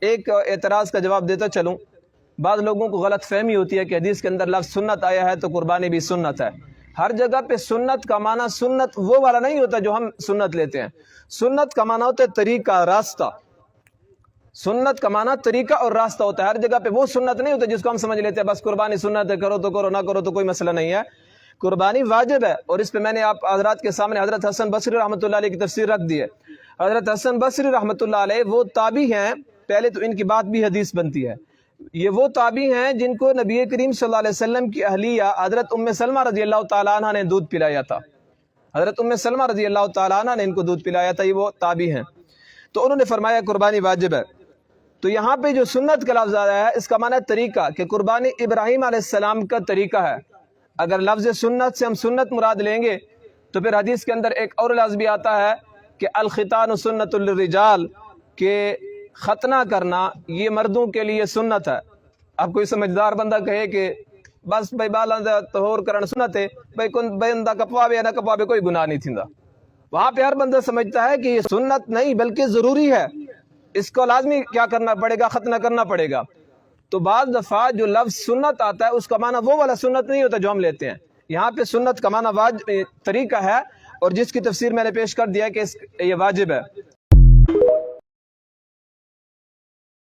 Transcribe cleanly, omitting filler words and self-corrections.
ایک اعتراض کا جواب دیتا چلوں۔ بعض لوگوں کو غلط فہمی ہوتی ہے کہ حدیث کے اندر لفظ سنت آیا ہے تو قربانی بھی سنت ہے۔ ہر جگہ پہ سنت کا معنی سنت وہ والا نہیں ہوتا جو ہم سنت لیتے ہیں۔ سنت کا معنی ہوتا ہے طریقہ، راستہ۔ سنت کا معنی طریقہ اور راستہ ہوتا ہے۔ ہر جگہ پہ وہ سنت نہیں ہوتا جس کو ہم سمجھ لیتے ہیں بس قربانی سنت ہے، کرو تو کرو، نہ کرو تو کوئی مسئلہ نہیں ہے۔ قربانی واجب ہے، اور اس پہ میں نے آپ حضرات کے سامنے حضرت حسن بصری رحمۃ اللہ علیہ کی تفسیر رکھ دی ہے۔ حضرت حسن بصری رحمۃ اللہ علیہ وہ تابعی ہیں، پہلے تو ان کی بات بھی حدیث بنتی ہے۔ یہ وہ تابعی ہیں جن کو نبی کریم صلی اللہ علیہ وسلم کی اہلیہ حضرت ام سلمہ رضی اللہ تعالیٰ عنہ نے دودھ پلایا تھا۔ حضرت ام سلمہ رضی اللہ تعالیٰ عنہ نے ان کو دودھ پلایا تھا، یہ وہ تابعی ہیں۔ تو انہوں نے فرمایا قربانی واجب ہے۔ تو یہاں پہ جو سنت کا لفظ آیا ہے اس کا معنی ہے طریقہ، کہ قربانی ابراہیم علیہ السلام کا طریقہ ہے۔ اگر لفظ سنت سے ہم سنت مراد لیں گے تو پھر حدیث کے اندر ایک اور لفظ بھی آتا ہے کہ الختان سنت للرجال، کہ ختنہ کرنا یہ مردوں کے لیے سنت ہے۔ اب کوئی سمجھدار بندہ کہے کہ بس بھائی بالاں دا طہور کرنا سنت ہے، بھائی کون بندہ کپواوے یا نہ کپواوے کوئی گناہ نہیں تھیندا۔ وہاں پہ ہر بندہ سمجھتا ہے کہ یہ سنت نہیں بلکہ ضروری ہے، اس کو لازمی کیا کرنا پڑے گا، ختنہ کرنا پڑے گا۔ تو بعض دفعہ جو لفظ سنت آتا ہے اس کا معنی وہ والا سنت نہیں ہوتا جو ہم لیتے ہیں۔ یہاں پہ سنت کا معنی طریقہ ہے، اور جس کی تفسیر میں نے پیش کر دیا کہ یہ واجب ہے۔